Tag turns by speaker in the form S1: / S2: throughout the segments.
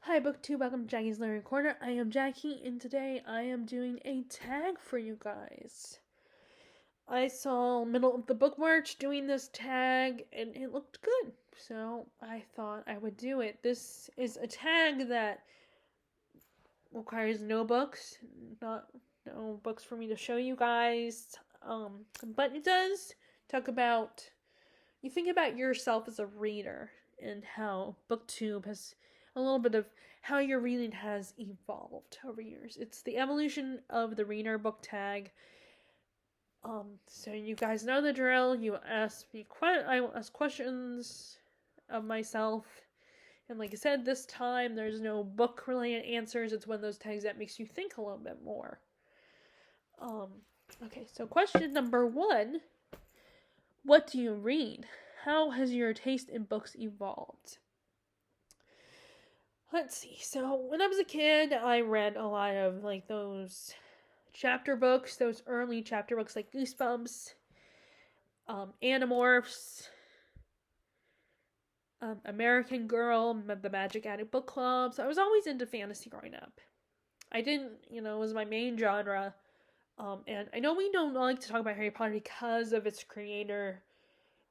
S1: Hi, BookTube. Welcome to Jackie's Literary Corner. I am Jackie, and today I am doing a tag for you guys. I saw Middle of the Book March doing this tag, and it looked good, so I thought I would do it. This is a tag that requires no books, not no books for me to show you guys, but it does talk about you think about yourself as a reader and how BookTube has a little bit of how your reading has evolved over years. It's the evolution of the reader book tag. So you guys know the drill. You ask me I will ask questions of myself. And like I said, this time there's no book related answers. It's one of those tags that makes you think a little bit more. Um, okay, so question number 1. What do you read? How has your taste in books evolved? Let's see. So, when I was a kid, I read a lot of like those chapter books, those early chapter books like Goosebumps, Animorphs, American Girl, the Magic Attic Book Club. So, I was always into fantasy growing up. I didn't, it was my main genre. And I know we don't like to talk about Harry Potter because of its creator,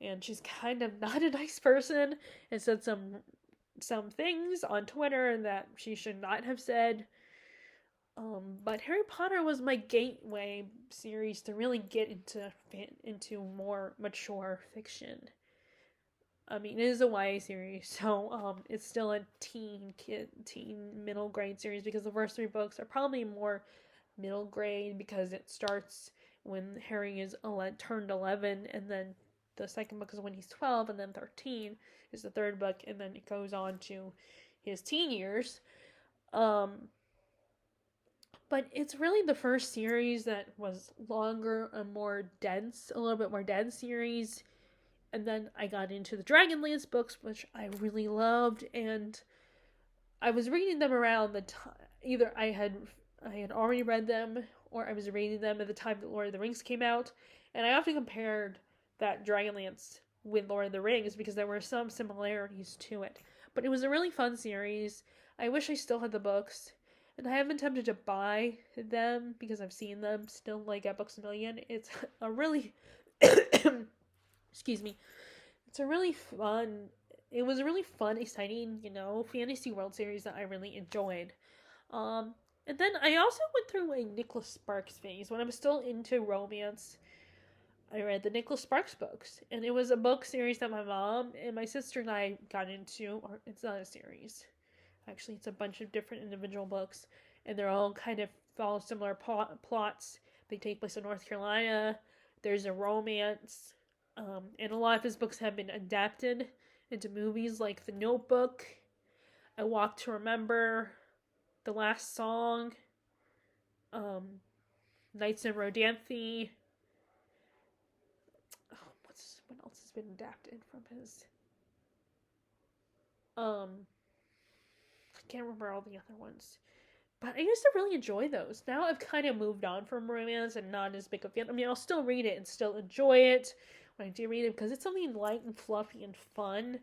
S1: and she's kind of not a nice person and said some things on Twitter that she should not have said. But Harry Potter was my gateway series to really get into more mature fiction. I mean, it is a YA series, so it's still a teen middle grade series because the first 3 books are probably more middle grade because it starts when Harry is turned 11, and then the second book is when he's 12, and then 13 is the third book, and then it goes on to his teen years. But it's really the first series that was longer and more dense, a little bit more dense series. And then I got into the Dragonlance books, which I really loved, and I was reading them around the time. Either I had already read them, or I was reading them at the time that Lord of the Rings came out, and I often compared that Dragonlance with Lord of the Rings because there were some similarities to it. But it was a really fun series. I wish I still had the books, and I have been tempted to buy them because I've seen them still like at Books a Million. It's a really excuse me. It's a really fun. It was a really fun, exciting, fantasy world series that I really enjoyed. Um, and then I also went through a Nicholas Sparks phase when I was still into romance. I read the Nicholas Sparks books, and it was a book series that my mom and my sister and I got into. Or it's not a series, actually. It's a bunch of different individual books, and they're all kind of follow similar plots. They take place in North Carolina. There's a romance, and a lot of his books have been adapted into movies, like The Notebook, A Walk to Remember, The Last Song, um, Knights of Rodanthe. Oh, what else has been adapted from his? I can't remember all the other ones. But I used to really enjoy those. Now I've kind of moved on from romance and not as big a fan. I mean, I'll still read it and still enjoy it when I do read it because it's something light and fluffy and fun.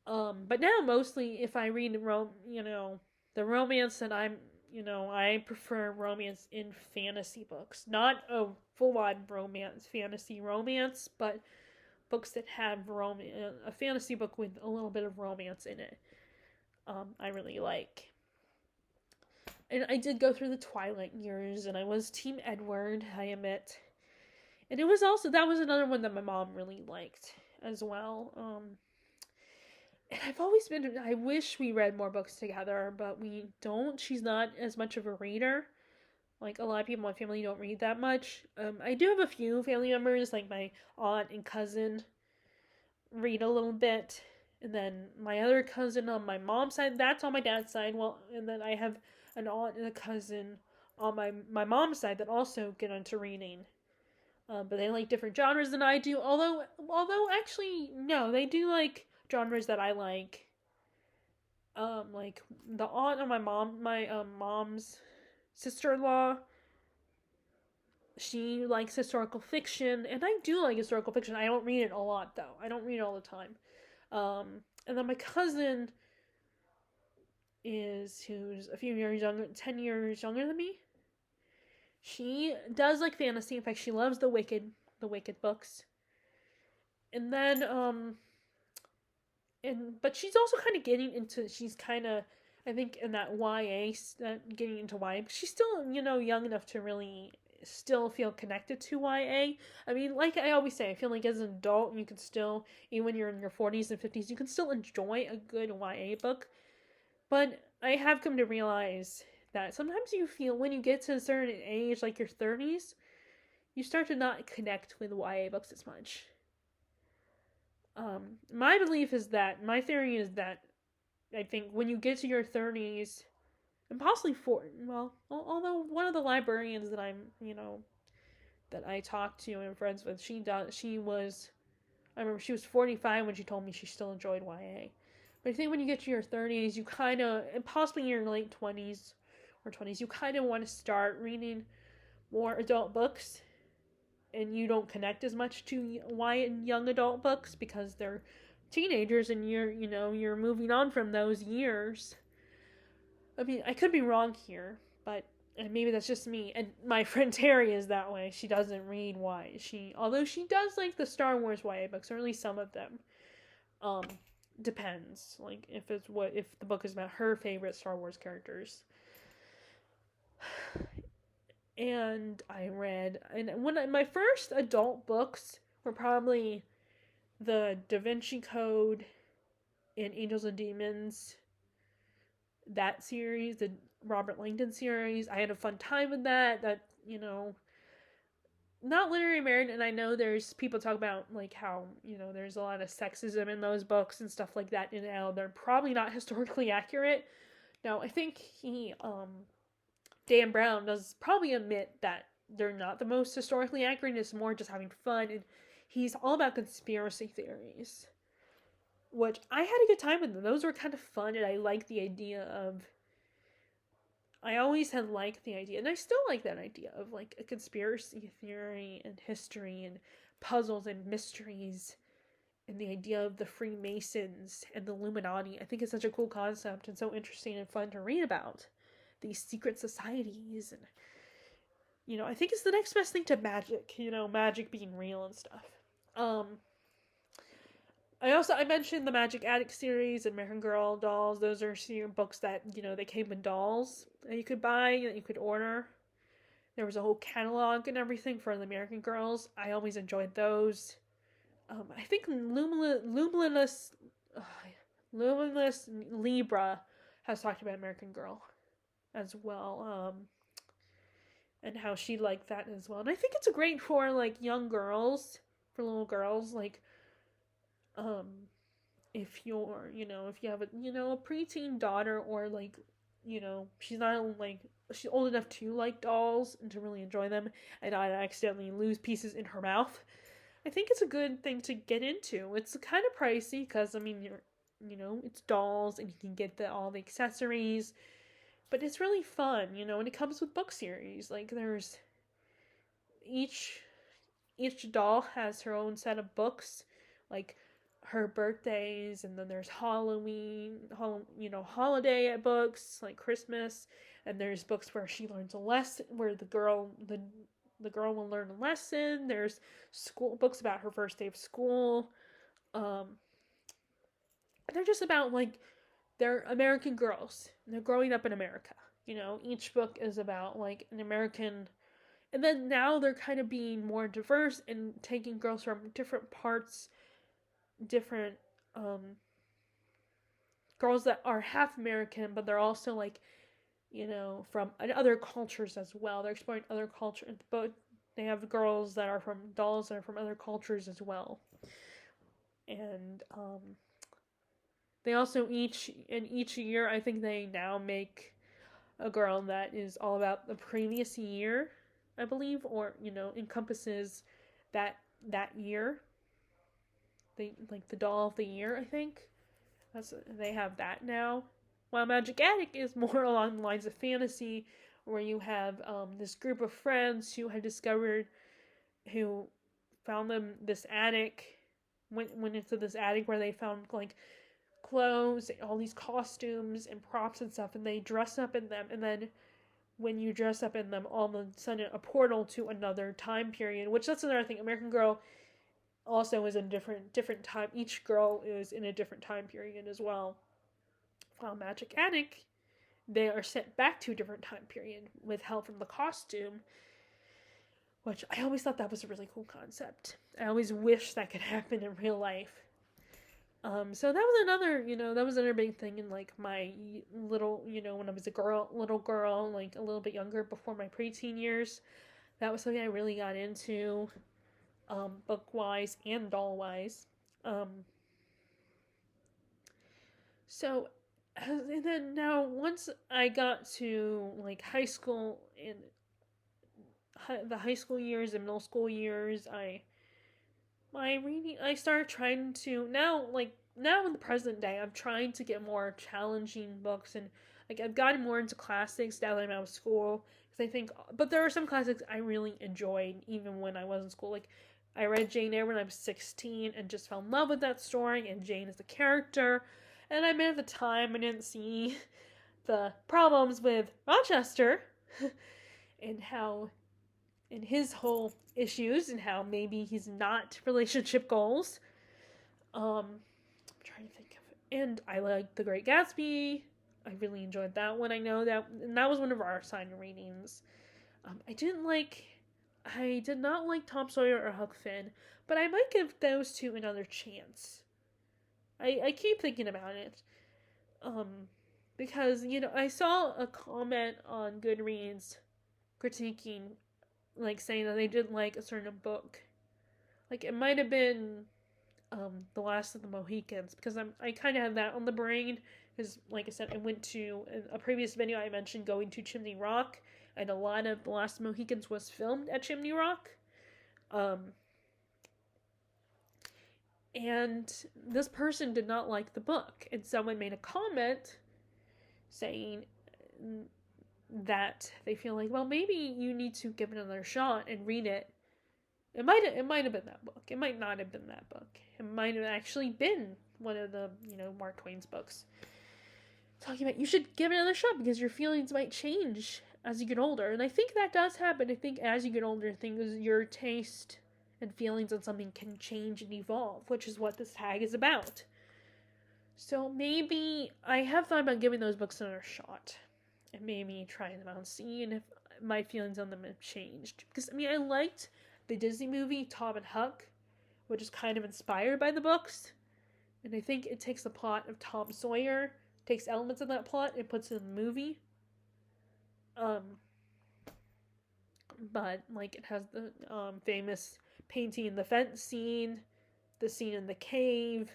S1: But now mostly if I read the romance that I prefer romance in fantasy books, not a full-on fantasy romance, but books that have a fantasy book with a little bit of romance in it. I really like. And I did go through the Twilight years, and I was Team Edward, I admit. And that was another one that my mom really liked as well. And I wish we read more books together, but we don't. She's not as much of a reader. Like, a lot of people in my family don't read that much. I do have a few family members, like my aunt and cousin, read a little bit. And then my other cousin on my mom's side, that's on my dad's side. Well, and then I have an aunt and a cousin on my mom's side that also get into reading. But they like different genres than I do. Although actually, no, they do like genres that I like. Like the aunt of my mom's sister-in-law, she likes historical fiction, and I do like historical fiction. I don't read it a lot though. I don't read it all the time. And then my cousin who's a few years younger, 10 years younger than me. She does like fantasy. In fact, she loves the Wicked books. And then but she's also kind of getting into, she's kind of, I think, in that YA, getting into YA. She's still, young enough to really still feel connected to YA. I mean, like I always say, I feel like as an adult, you can still, even when you're in your 40s and 50s, you can still enjoy a good YA book. But I have come to realize that sometimes you feel, when you get to a certain age, like your 30s, you start to not connect with YA books as much. My belief is that, my theory is that, I think when you get to your 30s, and possibly although one of the librarians that that I talked to and am friends with, I remember she was 45 when she told me she still enjoyed YA. But I think when you get to your 30s, you kind of, and possibly in your late 20s or 20s, you kind of want to start reading more adult books, and you don't connect as much to young adult books because they're teenagers, and you're moving on from those years. I mean, I could be wrong here, but maybe that's just me. And my friend Terry is that way. She doesn't read although she does like the Star Wars YA books, or at least some of them. Depends, like if the book is about her favorite Star Wars characters. And my first adult books were probably the Da Vinci Code and Angels and Demons, that series, the Robert Langdon series. I had a fun time with that. Not literary merit, and I know there's people talk about like how, there's a lot of sexism in those books and stuff like that, and how they're probably not historically accurate. Now, I think Dan Brown does probably admit that they're not the most historically accurate. It's more just having fun, and he's all about conspiracy theories, which I had a good time with them. Those were kind of fun, and I like the idea of. I always had liked the idea, and I still like that idea of like a conspiracy theory and history and puzzles and mysteries, and the idea of the Freemasons and the Illuminati. I think it's such a cool concept and so interesting and fun to read about these secret societies. And I think it's the next best thing to magic, magic being real and stuff. I mentioned the Magic Attic series and American Girl dolls. Those are books that, they came with dolls that you could buy, that you could order. There was a whole catalog and everything for the American Girls. I always enjoyed those. I think Luminous Libra has talked about American Girl as well. And how she liked that as well. And I think it's great for like young girls, for little girls, like if you're, if you have a preteen daughter, or like, she's not like, she's old enough to like dolls and to really enjoy them and not accidentally lose pieces in her mouth. I think it's a good thing to get into. It's kind of pricey because, I mean, it's dolls and you can get all the accessories, but it's really fun, and it comes with book series. Like there's each doll has her own set of books, like her birthdays, and then there's Halloween, holiday books like Christmas, and there's books where she learns a lesson, where the girl will learn a lesson. There's school books about her first day of school. They're just about like, they're American girls. They're growing up in America. Each book is about like an American, and then now they're kind of being more diverse and taking girls from different parts, different girls that are half American, but they're also like, from other cultures as well. They're exploring other cultures, but they have dolls that are from other cultures as well. And they also each year, I think they now make a girl that is all about the previous year, I believe, or encompasses that year. They like the doll of the year, I think. They have that now. While Magic Attic is more along the lines of fantasy, where you have this group of friends who found this attic, went into this attic where they found like clothes, all these costumes and props and stuff, and they dress up in them, and then when you dress up in them, all of a sudden a portal to another time period, which that's another thing. American Girl also is in different time. Each girl is in a different time period as well. While Magic Attic, they are sent back to a different time period with help from the costume, which I always thought that was a really cool concept. I always wish that could happen in real life. So that was another big thing in like my little, when I was little girl, like a little bit younger before my preteen years. That was something I really got into, book wise and doll wise. So, and then now once I got to like high school and the high school years and middle school years, I started trying to now in the present day, I'm trying to get more challenging books, and like I've gotten more into classics now that I'm out of school, because I think, but there are some classics I really enjoyed even when I was in school. Like I read Jane Eyre when I was 16 and just fell in love with that story and Jane as a character, and I mean at the time I didn't see the problems with Rochester and how and his whole issues and how maybe he's not relationship goals. I'm trying to think of it. And I liked The Great Gatsby. I really enjoyed that one. I know that, and that was one of our assigned readings. I did not like Tom Sawyer or Huck Finn, but I might give those two another chance. I keep thinking about it. Because, I saw a comment on Goodreads critiquing, like saying that they didn't like a certain book. Like it might have been The Last of the Mohicans, because I kind of have that on the brain, because like I said, I went to a previous video I mentioned going to Chimney Rock, and a lot of The Last of the Mohicans was filmed at Chimney Rock. And this person did not like the book, and someone made a comment saying that they feel like, well, maybe you need to give it another shot and read it. It might have been that book. It might not have been that book. It might have actually been one of the, Mark Twain's books. Talking about you should give it another shot because your feelings might change as you get older. And I think that does happen. I think as you get older, your taste and feelings on something can change and evolve, which is what this tag is about. So maybe I have thought about giving those books another shot. And maybe trying them out and seeing if my feelings on them have changed. Because, I liked the Disney movie Tom and Huck, which is kind of inspired by the books. And I think it takes the plot of Tom Sawyer, takes elements of that plot, and puts it in the movie. But, like, it has the famous painting in the fence scene, the scene in the cave.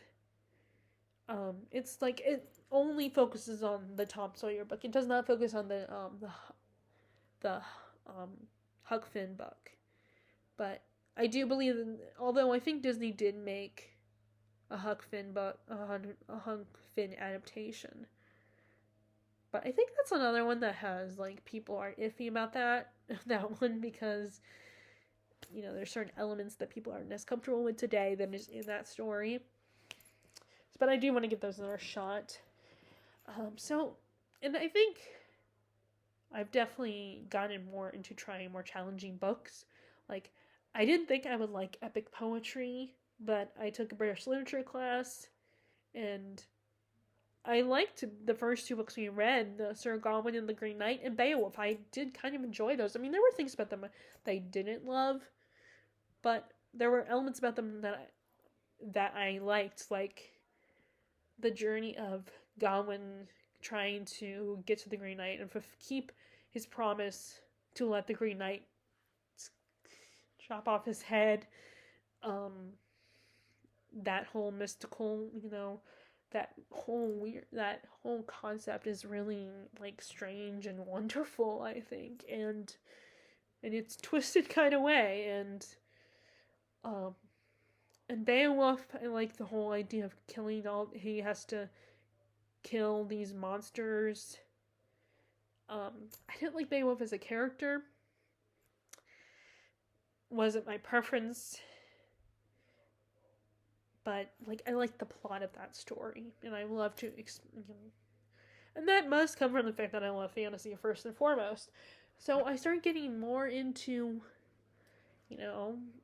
S1: It's like, it only focuses on the Tom Sawyer book. It does not focus on the Huck Finn book. But I do believe that, although I think Disney did make a Huck Finn book, a Huck Finn adaptation. But I think that's another one that has, like, people are iffy about that one, because, there's certain elements that people aren't as comfortable with today than is in that story. But I do want to give those another shot. And I think I've definitely gotten more into trying more challenging books. Like, I didn't think I would like epic poetry, but I took a British literature class, and I liked the first two books we read, the Sir Gawain and the Green Knight, and Beowulf. I did kind of enjoy those. There were things about them that I didn't love, but there were elements about them that I liked, like the journey of Gawain trying to get to the Green Knight and keep his promise to let the Green Knight chop off his head. That whole mystical, that whole concept is really, like, strange and wonderful, I think, and it's twisted kind of way, and Beowulf, I like the whole idea of he has to kill these monsters. I didn't like Beowulf as a character. Wasn't my preference. but like I like the plot of that story, and I love to, and that must come from the fact that I love fantasy first and foremost. So I started getting more into,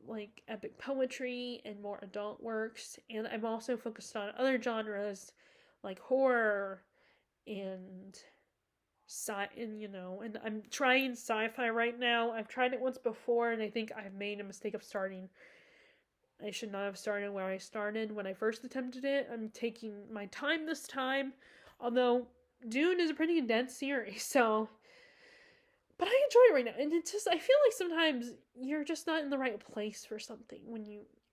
S1: like epic poetry and more adult works, and I'm also focused on other genres like horror and and I'm trying sci-fi right now. I've tried it once before, and I think I've made a mistake of starting. I should not have started where I started when I first attempted it. I'm taking my time this time, although Dune is a pretty intense series, so. But I enjoy it right now, and it's just I feel like sometimes you're just not in the right place for something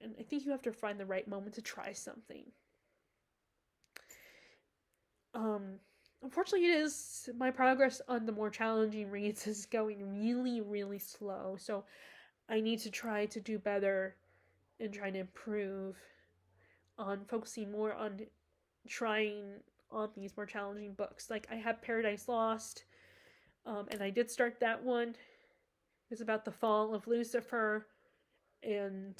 S1: and I think you have to find the right moment to try something. Um, Unfortunately, it is my progress on the more challenging reads is going really, really slow. So I need to try to do better and try to improve on focusing more on trying on these more challenging books. Like I have Paradise Lost, and I did start that one. It's about the fall of Lucifer and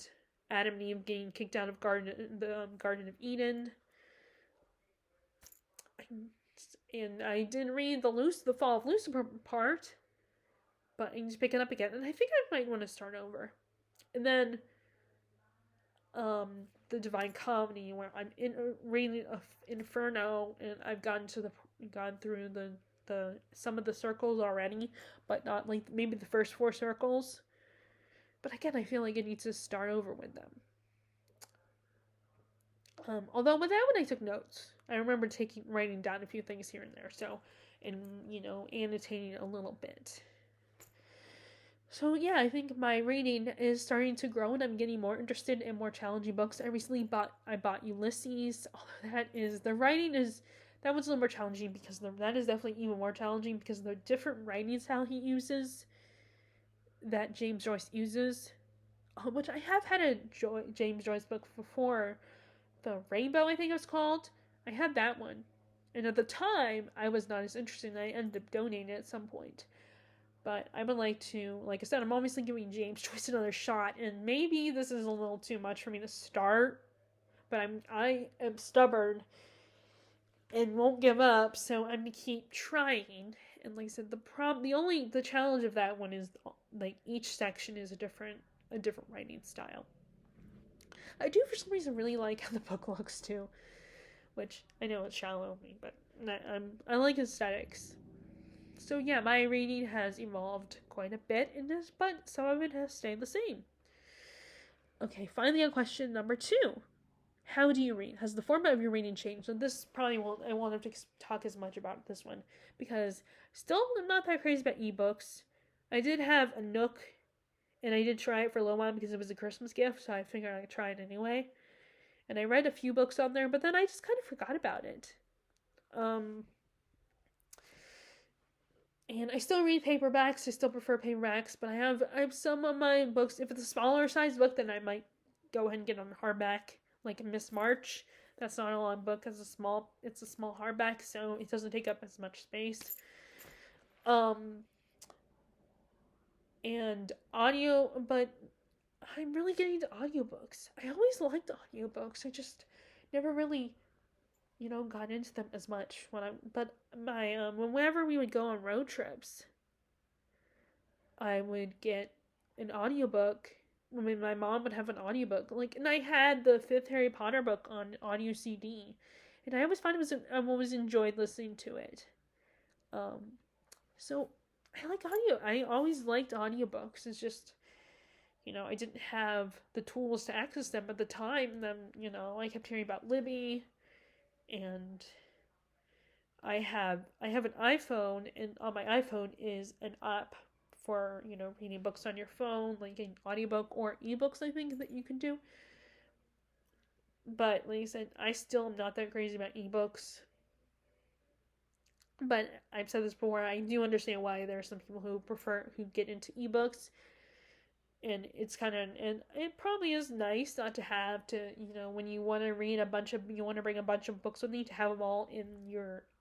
S1: Adam and Eve getting kicked out of the Garden of Eden. And I didn't read the fall of Lucifer part, but I need to pick it up again, and I think I might want to start over. And then, the Divine Comedy, where I'm reading Inferno, and I've gone through the some of the circles already, but not like maybe the first 4 circles. But again, I feel like I need to start over with them. Although with that one I took notes. I remember writing down a few things here and there, and annotating a little bit. So yeah, I think my reading is starting to grow, and I'm getting more interested in more challenging books. I recently bought Ulysses. Although that one's a little more challenging because that is definitely even more challenging because of the different writing style he uses that James Joyce uses, which I have had a James Joyce book before. The Rainbow, I think it was called. I had that one. And at the time, I was not as interested, and I ended up donating it at some point. But I would like to, like I said, I'm obviously giving James Joyce another shot, and maybe this is a little too much for me to start, but I am stubborn and won't give up, so I'm gonna keep trying. And like I said, the challenge of that one is like each section is a different writing style. I do for some reason really like how the book looks too, which I know it's shallow of me, but I like aesthetics. So yeah, my reading has evolved quite a bit in this, but some of it has stayed the same. Okay, finally on question number 2. How do you read? Has the format of your reading changed? And this probably I won't have to talk as much about this one because still I'm not that crazy about ebooks. I did have a Nook, and I did try it for a little while because it was a Christmas gift, so I figured I'd try it anyway. And I read a few books on there, but then I just kind of forgot about it. And I still read paperbacks. I still prefer paperbacks, but I have some of my books. If it's a smaller size book, then I might go ahead and get on hardback, like Miss March. That's not a long book. It's a small hardback, so it doesn't take up as much space. And audio, but I'm really getting into audiobooks. I always liked audiobooks. I just never really, got into them as much whenever we would go on road trips, I would get an audiobook. I mean, my mom would have an audiobook, and I had the 5th Harry Potter book on audio CD, and I always I always enjoyed listening to it. So I like audio. I always liked audiobooks. It's just, I didn't have the tools to access them at the time. Then, I kept hearing about Libby, and I have an iPhone, and on my iPhone is an app for, reading books on your phone, like an audiobook or ebooks, I think, that you can do. But like I said, I still am not that crazy about ebooks. But I've said this before, I do understand why there are some people who get into ebooks. And it's and it probably is nice not to have to, when you want to bring a bunch of books with you, to have them all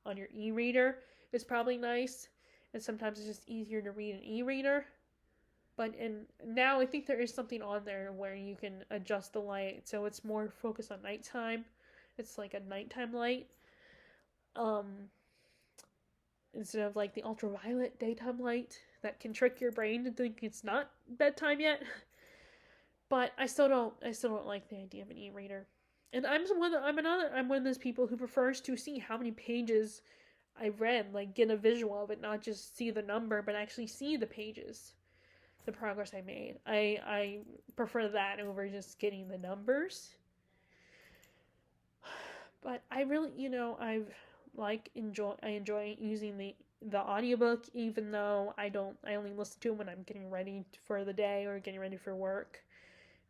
S1: on your e-reader is probably nice. And sometimes it's just easier to read an e-reader. and now I think there is something on there where you can adjust the light so it's more focused on nighttime. It's like a nighttime light. Um, Instead of like the ultraviolet daytime light that can trick your brain to think it's not bedtime yet. But I still don't like the idea of an e-reader. And I'm one of those people who prefers to see how many pages I read, like get a visual of it, not just see the number, but actually see the pages, the progress I made. I prefer that over just getting the numbers. But I really, I enjoy using the audiobook, even though I only listen to it when I'm getting ready for the day or getting ready for work,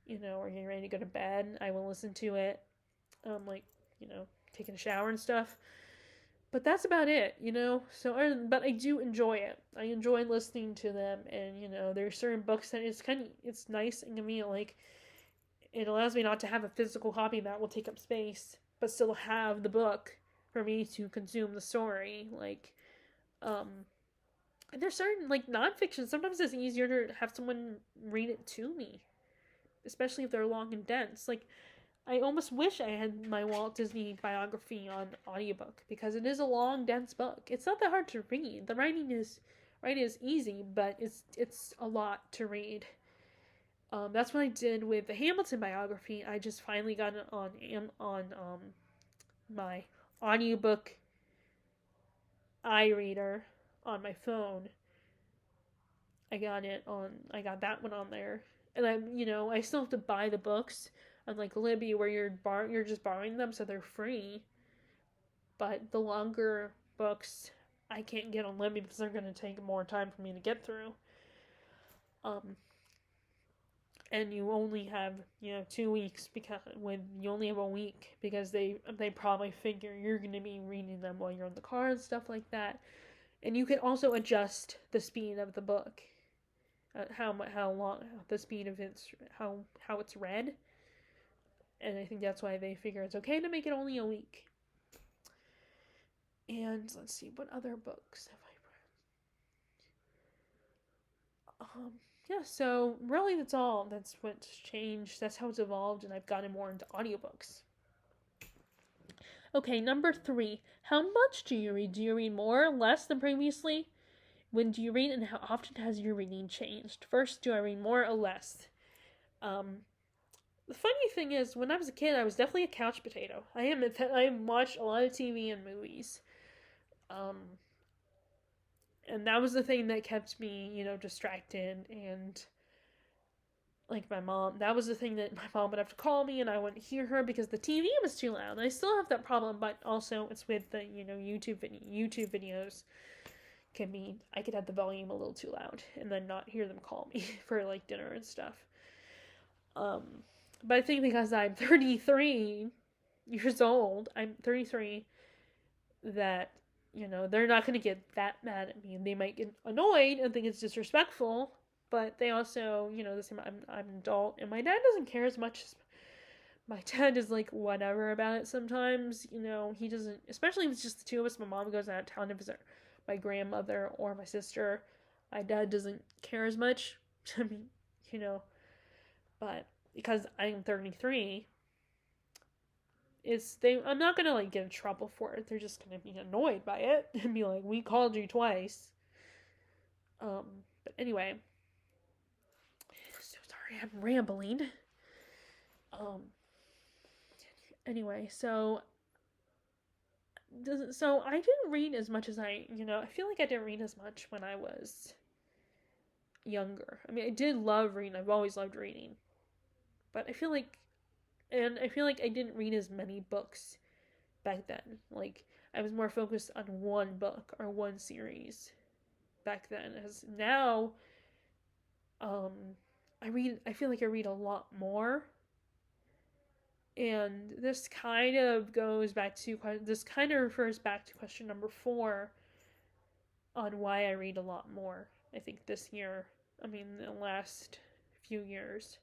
S1: or getting ready to go to bed. I will listen to it, like, taking a shower and stuff. But that's about it, So, but I do enjoy it. I enjoy listening to them, and there's certain books that it's nice and convenient. Like, it allows me not to have a physical copy that will take up space, but still have the book for me to consume the story. Like, and there's certain, like, nonfiction. Sometimes it's easier to have someone read it to me, especially if they're long and dense. Like, I almost wish I had my Walt Disney biography on audiobook because it is a long, dense book. It's not that hard to read. The writing is easy, but it's a lot to read. That's what I did with the Hamilton biography. I just finally got it on my audiobook iReader on my phone. I got that one on there, and I still have to buy the books. Unlike Libby, where you're just borrowing them, so they're free. But the longer books, I can't get on Libby because they're going to take more time for me to get through. And you only have 2 weeks because when you only have a week because they probably figure you're going to be reading them while you're in the car and stuff like that. And you can also adjust the speed of the book, how long the speed of how it's read. And I think that's why they figure it's okay to make it only a week. And let's see, what other books have I read? Yeah, so really that's all. That's what's changed. That's how it's evolved, and I've gotten more into audiobooks. Okay, number 3. How much do you read? Do you read more or less than previously? When do you read, and how often has your reading changed? First, do I read more or less? The funny thing is, when I was a kid, I was definitely a couch potato. I watched a lot of TV and movies. And that was the thing that kept me, distracted. And like my mom, that was the thing that my mom would have to call me and I wouldn't hear her because the TV was too loud. And I still have that problem, but also it's with the, YouTube videos. I could have the volume a little too loud and then not hear them call me for like dinner and stuff. But I think because I'm 33 years old, that they're not going to get that mad at me, and they might get annoyed and think it's disrespectful, but they also, I'm an adult, and my dad doesn't care as much. My dad is like whatever about it sometimes. He doesn't, especially if it's just the two of us. My mom goes out of town to visit my grandmother or my sister. My dad doesn't care as much. I mean, but because I'm 33, I'm not gonna like get in trouble for it. They're just gonna be annoyed by it and be like, "We called you twice." But anyway, so sorry, I'm rambling. Anyway, so I didn't read as much as I feel like I didn't read as much when I was younger. I mean, I did love reading. I've always loved reading, but I feel like I didn't read as many books back then. Like, I was more focused on one book or one series back then. As now, I feel like I read a lot more. And this kind of refers back to question number 4 on why I read a lot more. I think this year, the last few years.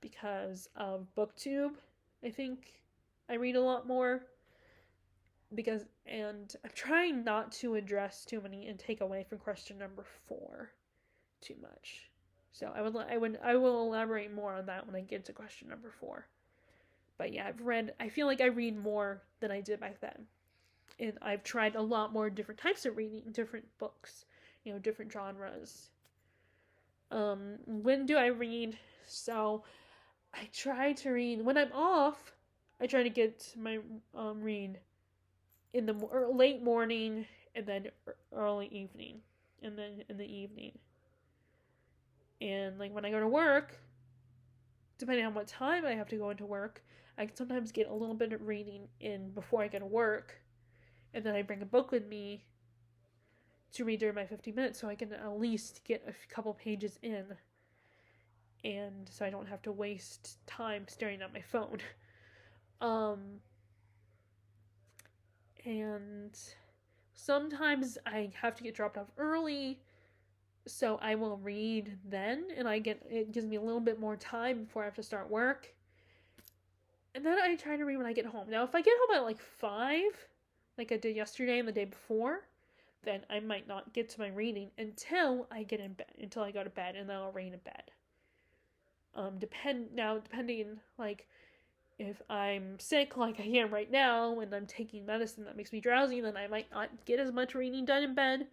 S1: Because of BookTube, I think I read a lot more. And I'm trying not to address too many and take away from question number 4. too much. So I will elaborate more on that when I get to question number 4. But yeah, I feel like I read more than I did back then. And I've tried a lot more different types of reading, different books, different genres. When do I read? So I try to read when I'm off. I try to get my read in the late morning and then early evening, and then in the evening. And like when I go to work, depending on what time I have to go into work, I can sometimes get a little bit of reading in before I go to work, and then I bring a book with me to read during my 15 minutes so I can at least get a couple pages in, and so I don't have to waste time staring at my phone. And sometimes I have to get dropped off early, so I will read then, and it gives me a little bit more time before I have to start work. And then I try to read when I get home. Now, if I get home at like 5, like I did yesterday and the day before, then I might not get to my reading until I get in bed, until I go to bed, and then I'll read in bed. Depending, like, if I'm sick like I am right now and I'm taking medicine that makes me drowsy, then I might not get as much reading done in bed.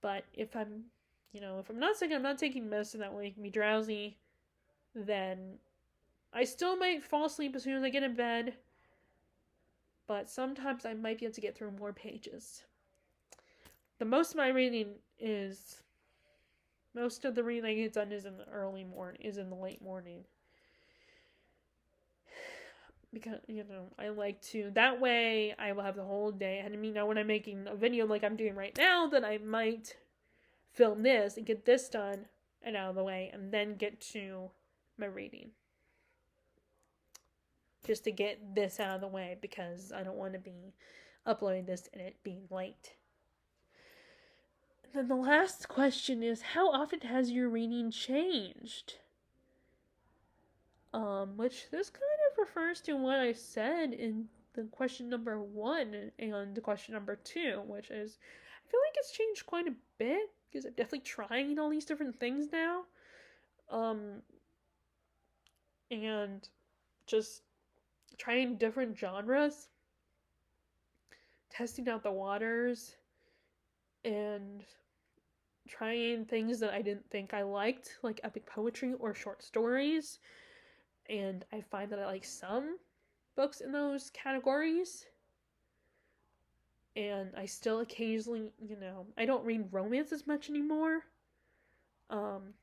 S1: But if I'm not sick, I'm not taking medicine that will make me drowsy, then I still might fall asleep as soon as I get in bed, but sometimes I might be able to get through more pages. The most of the reading I get done is in the late morning. Because, I like to, that way I will have the whole day. And when I'm making a video like I'm doing right now, then I might film this and get this done and out of the way, and then get to my reading. Just to get this out of the way, because I don't want to be uploading this and it being late. And then the last question is, how often has your reading changed? Which this kind of refers to what I said in the question number 1 and the question number 2, which is, I feel like it's changed quite a bit, because I'm definitely trying all these different things now. And just trying different genres, testing out the waters, and trying things that I didn't think I liked, like epic poetry or short stories. And I find that I like some books in those categories. And I still occasionally, I don't read romance as much anymore. And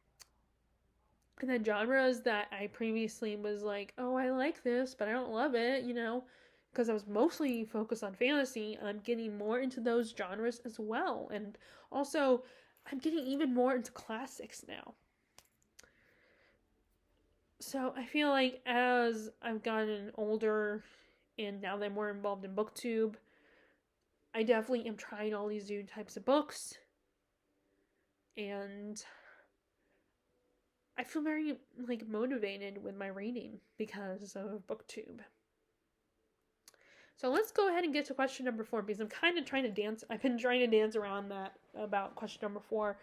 S1: then genres that I previously was like, oh, I like this, but I don't love it, because I was mostly focused on fantasy. I'm getting more into those genres as well. And also, I'm getting even more into classics now. So I feel like as I've gotten older, and now that I'm more involved in BookTube, I definitely am trying all these new types of books. And I feel very motivated with my reading because of BookTube. So let's go ahead and get to question number 4, because I'm kind of trying to dance. I've been trying to dance around that about question number 4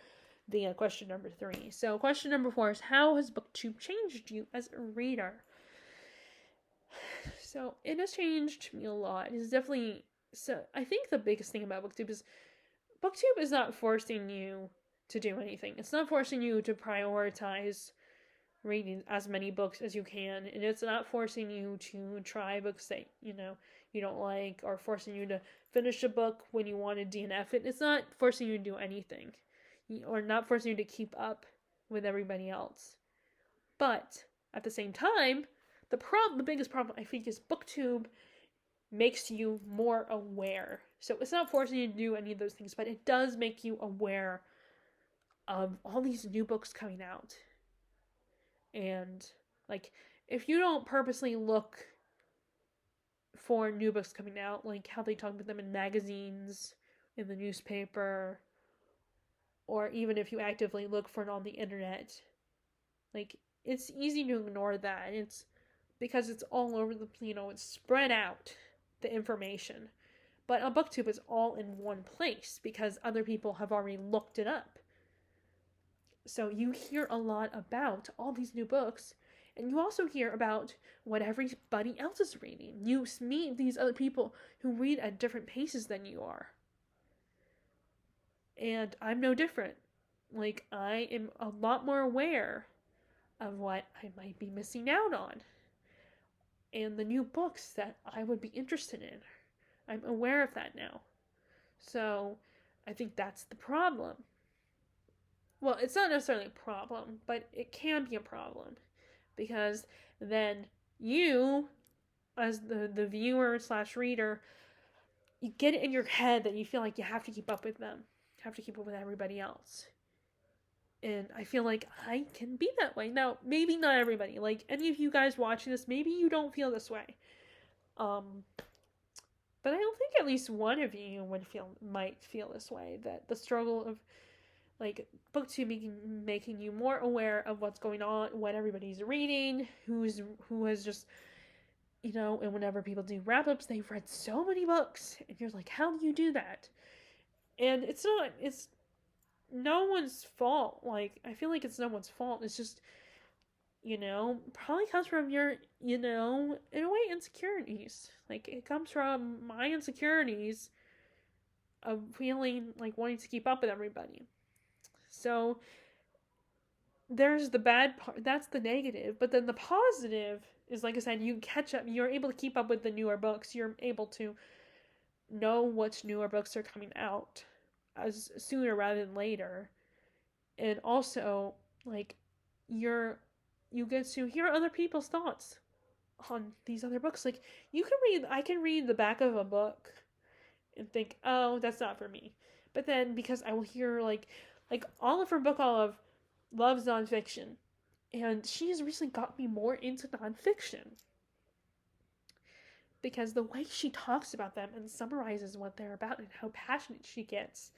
S1: via question number 3. So question number 4 is, how has BookTube changed you as a reader? So it has changed me a lot. It's definitely, so I think the biggest thing about BookTube is not forcing you to do anything. It's not forcing you to prioritize reading as many books as you can, and it's not forcing you to try books that you don't like, or forcing you to finish a book when you want to DNF it. It's not forcing you to do anything, or not forcing you to keep up with everybody else. But at the same time, the biggest problem I think is BookTube makes you more aware. So it's not forcing you to do any of those things, but it does make you aware of all these new books coming out. And if you don't purposely look for new books coming out, like how they talk about them in magazines, in the newspaper, or even if you actively look for it on the internet, it's easy to ignore that. It's because it's all over it's spread out, the information. But on BookTube, it's all in one place because other people have already looked it up. So you hear a lot about all these new books, and you also hear about what everybody else is reading. You meet these other people who read at different paces than you are. And I'm no different. Like, I am a lot more aware of what I might be missing out on and the new books that I would be interested in. I'm aware of that now. So I think that's the problem. Well, it's not necessarily a problem, but it can be a problem because then you, as the viewer slash reader, you get it in your head that you feel like you have to keep up with them, have to keep up with everybody else. And I feel like I can be that way. Now, maybe not everybody. Like, any of you guys watching this, maybe you don't feel this way. But I don't think at least one of you might feel this way. That the struggle of, like, BookTube making you more aware of what's going on, what everybody's reading, who has just, and whenever people do wrap-ups, they've read so many books. And you're like, how do you do that? And it's no one's fault. Like, I feel like it's no one's fault. It's just, probably comes from your, in a way, insecurities. Like, it comes from my insecurities of feeling like wanting to keep up with everybody. So, there's the bad part. That's the negative. But then the positive is, like I said, you catch up. You're able to keep up with the newer books. You're able to know which newer books are coming out as sooner rather than later. And also, like, you get to hear other people's thoughts on these other books. Like, I can read the back of a book and think, oh, that's not for me. But then, because I will hear, like Olive loves nonfiction. And she has recently got me more into nonfiction. Because the way she talks about them and summarizes what they're about and how passionate she gets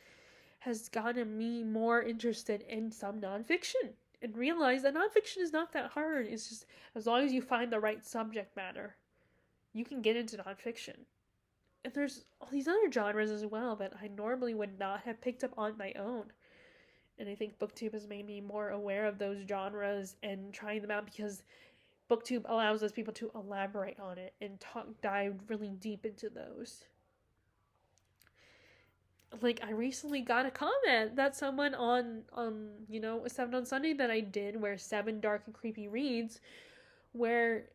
S1: has gotten me more interested in some nonfiction. And realize that nonfiction is not that hard. It's just, as long as you find the right subject matter, you can get into nonfiction. And there's all these other genres as well that I normally would not have picked up on my own. And I think BookTube has made me more aware of those genres and trying them out, because BookTube allows those people to elaborate on it and dive really deep into those. Like, I recently got a comment that someone on a 7 on Sunday that I did, where 7 Dark and Creepy Reads, where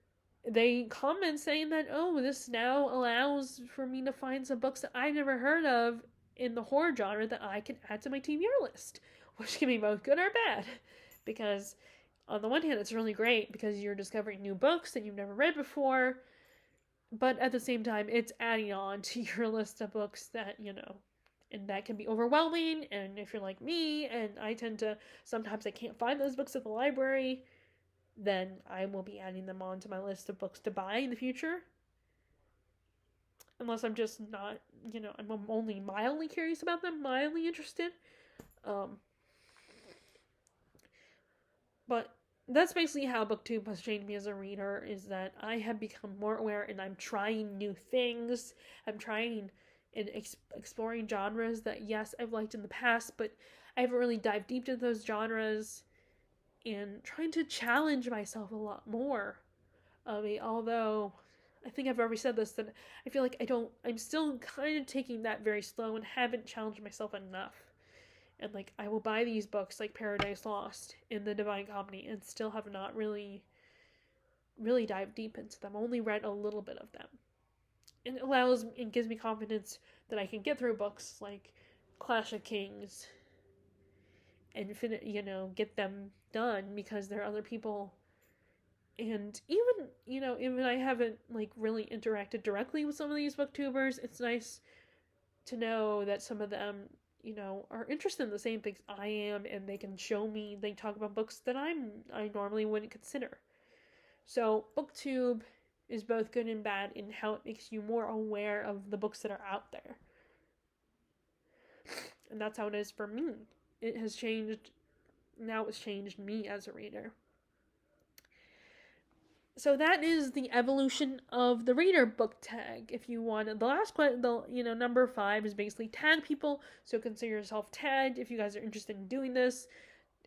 S1: they comment saying that, oh, this now allows for me to find some books that I've never heard of in the horror genre that I can add to my TBR list, which can be both good or bad. Because on the one hand, it's really great because you're discovering new books that you've never read before, but at the same time, it's adding on to your list of books that, and that can be overwhelming. And if you're like me, and I tend to, sometimes I can't find those books at the library, then I will be adding them onto my list of books to buy in the future. Unless I'm just not, I'm only mildly curious about them, mildly interested. But that's basically how BookTube has changed me as a reader, is that I have become more aware and I'm trying new things. I'm trying and exploring genres that, yes, I've liked in the past, but I haven't really dived deep into those genres, and trying to challenge myself a lot more. Although I think I've already said this, that I feel like I'm still kind of taking that very slow and haven't challenged myself enough. And, like, I will buy these books like Paradise Lost and The Divine Comedy and still have not really dived deep into them. Only read a little bit of them. And it gives me confidence that I can get through books like Clash of Kings and get them done, because there are other people. And even I haven't, like, really interacted directly with some of these booktubers, it's nice to know that some of them, are interested in the same things I am, and they talk about books that I normally wouldn't consider. So BookTube is both good and bad in how it makes you more aware of the books that are out there. And that's how it is for me. It's changed me as a reader. So that is the evolution of the reader book tag. If you want, the last question, number 5 is basically tag people. So consider yourself tagged if you guys are interested in doing this.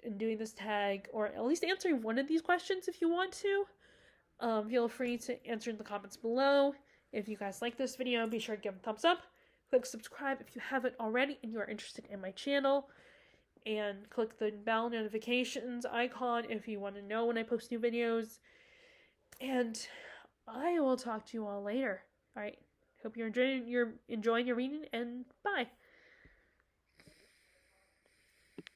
S1: in doing this tag, or at least answering one of these questions if you want to. Feel free to answer in the comments below. If you guys like this video, be sure to give it a thumbs up. Click subscribe if you haven't already and you are interested in my channel. And click the bell notifications icon if you want to know when I post new videos. And I will talk to you all later. Alright, hope you're enjoying your reading, and bye.